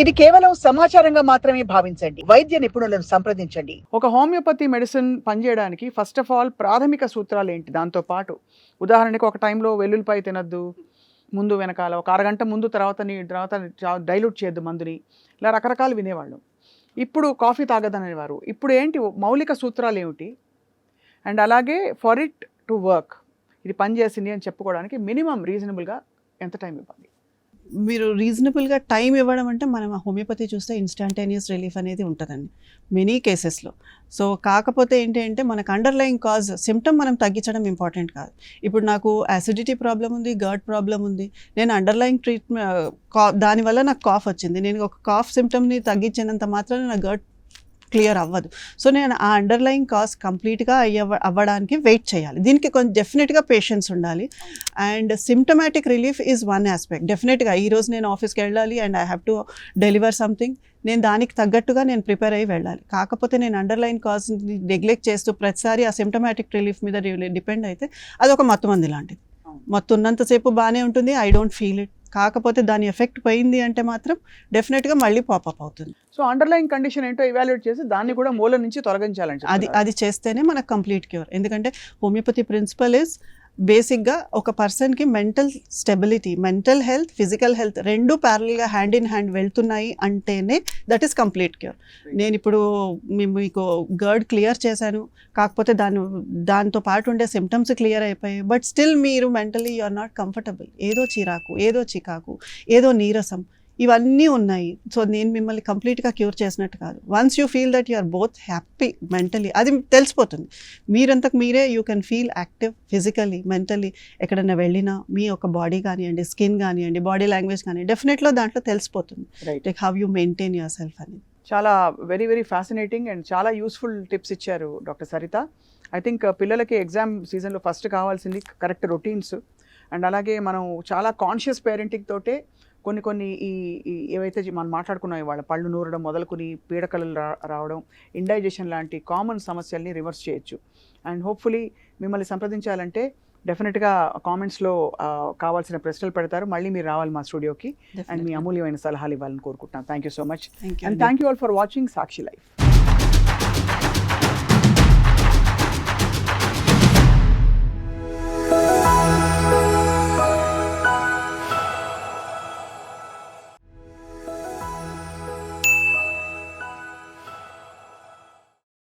ఇది కేవలం సమాచారంగా మాత్రమే భావించండి. వైద్య నిపుణులను సంప్రదించండి. ఒక హోమియోపతి మెడిసిన్ పనిచేయడానికి ఫస్ట్ ఆఫ్ ఆల్ ప్రాథమిక సూత్రాలు ఏంటి? దాంతో పాటు ఉదాహరణకి ఒక టైంలో వెల్లుల్లిపాయ తినద్దు, ముందు వెనకాల ఒక అరగంట ముందు తర్వాత డైల్యూట్ చేయొద్దు మందుని, ఇలా రకరకాలు వినేవాళ్ళు. ఇప్పుడు కాఫీ తాగదనేవారు. ఇప్పుడు ఏంటి మౌలిక సూత్రాలు ఏమిటి? అండ్ అలాగే ఫర్ ఇట్ టు వర్క్, ఇది పని చేసింది అని చెప్పుకోవడానికి మినిమం రీజనబుల్గా ఎంత టైం ఇవ్వాలి? మీరు రీజనబుల్గా టైం ఇవ్వడం అంటే మనం హోమియోపతి చూస్తే ఇన్స్టాంటేనియస్ రిలీఫ్ అనేది ఉంటుందండి మెనీ కేసెస్లో. సో కాకపోతే ఏంటి అంటే మనకు అండర్లయింగ్ కాజ్ సిమ్టమ్ మనం తగ్గించడం ఇంపార్టెంట్ కాదు. ఇప్పుడు నాకు యాసిడిటీ ప్రాబ్లం ఉంది, గర్డ్ ప్రాబ్లం ఉంది, నేను అండర్లయింగ్ ట్రీట్మెంట్ దానివల్ల నాకు కాఫ్ వచ్చింది, నేను ఒక కాఫ్ సిమ్టమ్ని తగ్గించినంత మాత్రాన నా గర్డ్ క్లియర్ అవ్వదు. సో నేను ఆ అండర్లయింగ్ కాజ్ కంప్లీట్గా అవ్వడానికి వెయిట్ చేయాలి. దీనికి కొంచెం డెఫినెట్గా పేషెన్స్ ఉండాలి. And symptomatic relief is one aspect. డెఫినెట్గా ఈరోజు నేను ఆఫీస్కి వెళ్ళాలి and I have to deliver something, నేను దానికి తగ్గట్టుగా నేను ప్రిపేర్ అయ్యి వెళ్ళాలి. కాకపోతే నేను అండర్లైన్ కాజ్ని నెగ్లెక్ట్ చేస్తూ ప్రతిసారి ఆ సిమ్టమాటిక్ రిలీఫ్ మీద డిపెండ్ అయితే అదొక మత్తుమంది లాంటిది. మత్తు ఉన్నంతసేపు బాగానే ఉంటుంది, ఐ డోంట్ ఫీల్ ఇట్. కాకపోతే దాని ఎఫెక్ట్ పోయింది అంటే మాత్రం డెఫినెట్గా మళ్ళీ పాపప్ అవుతుంది. సో అండర్లైన్ కండిషన్ ఏంటో ఇవాల్యుయేట్ చేసి దాన్ని కూడా మూల నుంచి తొలగించాలంటే అది చేస్తేనే మనకు కంప్లీట్ క్యూర్. ఎందుకంటే హోమియోపతి ప్రిన్సిపల్ ఇస్ బేసిక్గా ఒక పర్సన్కి mental stability, mental health, physical health రెండు ప్యారల్గా హ్యాండ్ ఇన్ హ్యాండ్ వెళ్తున్నాయి అంటేనే దట్ ఈస్ కంప్లీట్ క్యూర్. నేను ఇప్పుడు మీకు గర్డ్ క్లియర్ చేశాను, కాకపోతే దాంతో పాటు ఉండే సిమ్టమ్స్ క్లియర్ అయిపోయాయి, బట్ స్టిల్ మీరు mentally you are not comfortable, ఏదో చిరాకు, ఏదో చికాకు, ఏదో నీరసం, ఇవన్నీ ఉన్నాయి. సో నేను మిమ్మల్ని కంప్లీట్గా క్యూర్ చేసినట్టు కాదు. Once you feel that you are both happy mentally, అది తెలిసిపోతుంది. మీరంతకు మీరే you can feel active physically, mentally. ఎక్కడైనా వెళ్ళినా మీ యొక్క బాడీ కానివ్వండి, స్కిన్ కానివ్వండి, బాడీ లాంగ్వేజ్ కానివ్వండి, డెఫినెట్లో దాంట్లో తెలిసిపోతుంది like how you maintain your self అనేది. చాలా వెరీ వెరీ ఫ్యాసినేటింగ్ అండ్ చాలా యూస్ఫుల్ టిప్స్ ఇచ్చారు డాక్టర్ సరిత. ఐ థింక్ పిల్లలకి ఎగ్జామ్ సీజన్లో ఫస్ట్ కావాల్సింది కరెక్ట్ రొటీన్స్ అండ్ అలాగే మనం చాలా కాన్షియస్ పేరెంటింగ్ తోటే కొన్ని ఈ ఏవైతే మనం మాట్లాడుకున్నాయో వాళ్ళ పళ్ళు నూరడం మొదలుకొని పీడకలు రావడం, ఇండైజెషన్ లాంటి కామన్ సమస్యల్ని రివర్స్ చేయొచ్చు. అండ్ హోప్ఫుల్లీ మిమ్మల్ని సంప్రదించాలంటే డెఫినెట్గా కామెంట్స్లో కావాల్సిన ప్రశ్నలు పెడతారు. మళ్ళీ మీరు రావాలి మా స్టూడియోకి అండ్ మీ అమూల్యమైన సలహాలు ఇవ్వాలని కోరుకుంటున్నాను. Thank you so much and thank you all for watching Sakshi life.